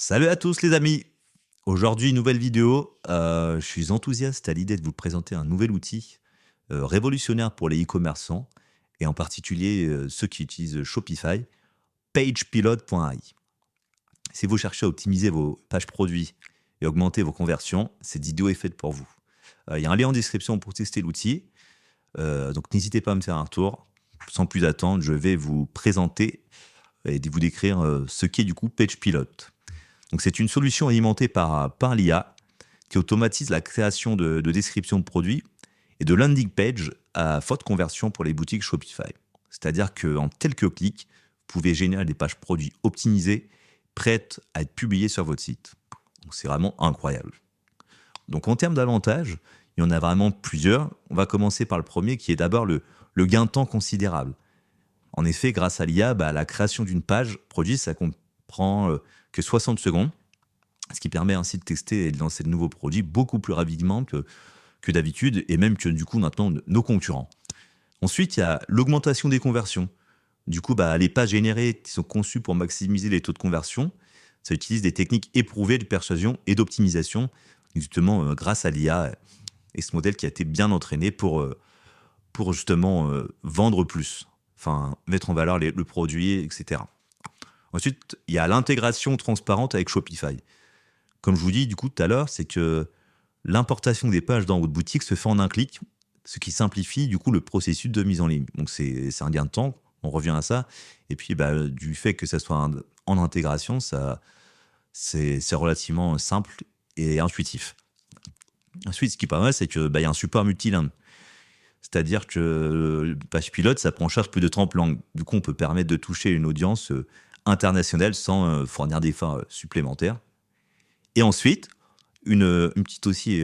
Salut à tous les amis. Aujourd'hui, nouvelle vidéo. Je suis enthousiaste à l'idée de vous présenter un nouvel outil révolutionnaire pour les e-commerçants et en particulier ceux qui utilisent Shopify, PagePilot.ai. Si vous cherchez à optimiser vos pages produits et augmenter vos conversions, cette vidéo est faite pour vous. Il y a un lien en description pour tester l'outil, donc n'hésitez pas à me faire un retour. Sans plus attendre, je vais vous présenter et vous décrire ce qu'est du coup PagePilot. Donc c'est une solution alimentée par l'IA qui automatise la création de descriptions de produits et de landing page à forte conversion pour les boutiques Shopify. C'est-à-dire qu'en quelques clics, vous pouvez générer des pages produits optimisées, prêtes à être publiées sur votre site. Donc c'est vraiment incroyable. Donc en termes d'avantages, il y en a vraiment plusieurs. On va commencer par le premier qui est d'abord le gain de temps considérable. En effet, grâce à l'IA, la création d'une page produit, ça comprend que 60 secondes, ce qui permet ainsi de tester et de lancer de nouveaux produits beaucoup plus rapidement que d'habitude, et même que du coup maintenant nos concurrents. Ensuite, il y a l'augmentation des conversions. Du coup, les pages générées qui sont conçues pour maximiser les taux de conversion, ça utilise des techniques éprouvées de persuasion et d'optimisation, justement grâce à l'IA et ce modèle qui a été bien entraîné pour justement vendre plus, enfin mettre en valeur le produit, etc. Ensuite, il y a l'intégration transparente avec Shopify. Comme je vous dis du coup tout à l'heure, c'est que l'importation des pages dans votre boutique se fait en un clic, ce qui simplifie du coup le processus de mise en ligne. Donc c'est un gain de temps, on revient à ça. Et puis du fait que ça soit en intégration, c'est relativement simple et intuitif. Ensuite, ce qui est pas mal, c'est que y a un support multilingue. C'est-à-dire que Page Pilote, ça prend en charge plus de 30 langues. Du coup, on peut permettre de toucher une audience internationale sans fournir d'efforts supplémentaires. Et ensuite, une petite aussi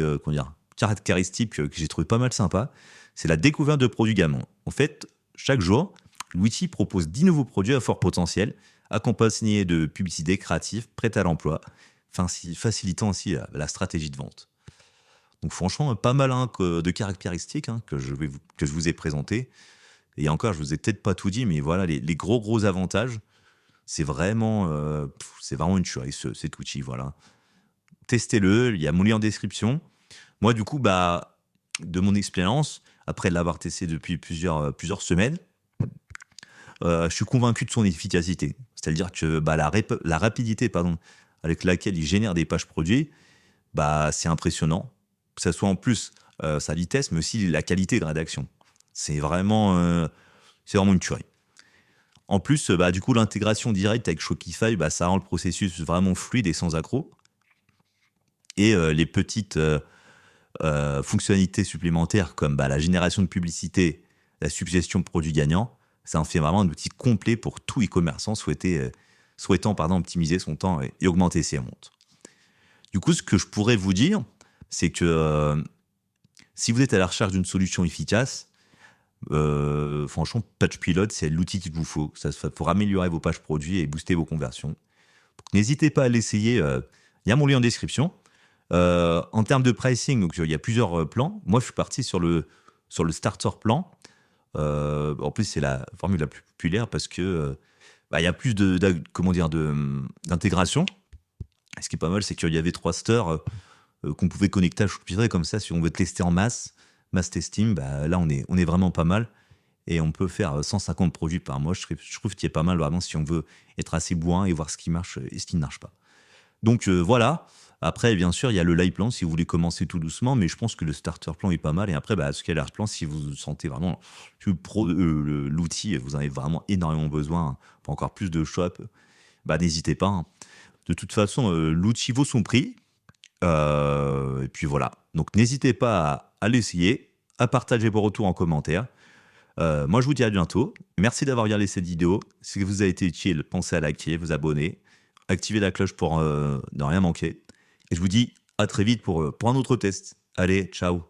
caractéristique que j'ai trouvé pas mal sympa, c'est la découverte de produits gamants. En fait, chaque jour, l'outil propose 10 nouveaux produits à fort potentiel, accompagnés de publicités créatives prêtes à l'emploi, facilitant ainsi la stratégie de vente. Donc franchement, pas mal de caractéristiques que je vous ai présentées. Et encore, je vous ai peut-être pas tout dit, mais voilà, les gros avantages, c'est vraiment une tuerie, cet outil, voilà. Testez-le, il y a mon lien en description. Moi, du coup, de mon expérience, après l'avoir testé depuis plusieurs semaines, je suis convaincu de son efficacité. C'est-à-dire que la rapidité avec laquelle il génère des pages produits, c'est impressionnant. Que ce soit en plus sa vitesse, mais aussi la qualité de rédaction. C'est vraiment une tuerie. En plus, du coup, l'intégration directe avec Shopify, ça rend le processus vraiment fluide et sans accroc. Et les petites fonctionnalités supplémentaires comme la génération de publicité, la suggestion de produits gagnants, ça en fait vraiment un outil complet pour tout e-commerçant souhaitant optimiser son temps et augmenter ses ventes. Du coup, ce que je pourrais vous dire, c'est que si vous êtes à la recherche d'une solution efficace, franchement, PagePilot, c'est l'outil qu'il vous faut. Ça pour améliorer vos pages produits et booster vos conversions. Donc, n'hésitez pas à l'essayer. Il y a mon lien en description. En termes de pricing, donc il y a plusieurs plans. Moi, je suis parti sur le starter plan. En plus, c'est la formule la plus populaire parce que il y a plus d'intégration. Ce qui est pas mal, c'est qu'il y avait 3 stores qu'on pouvait connecter à Shopify. Comme ça, si on veut tester en mass testing, là, on est vraiment pas mal. Et on peut faire 150 produits par mois. Je trouve qu'il est pas mal vraiment si on veut être assez bourrin et voir ce qui marche et ce qui ne marche pas. Donc voilà. Après, bien sûr, il y a le live plan si vous voulez commencer tout doucement, mais je pense que le starter plan est pas mal. Et après, ce qu'est l'art plan, si vous sentez vraiment l'outil, vous en avez vraiment énormément besoin pour encore plus de shop, n'hésitez pas. De toute façon, l'outil vaut son prix. Et puis voilà. Donc n'hésitez pas à l'essayer, à partager vos retours en commentaire. Moi, je vous dis à bientôt. Merci d'avoir regardé cette vidéo. Si vous a été utile, pensez à liker, vous abonner, activer la cloche pour ne rien manquer. Et je vous dis à très vite pour un autre test. Allez, ciao.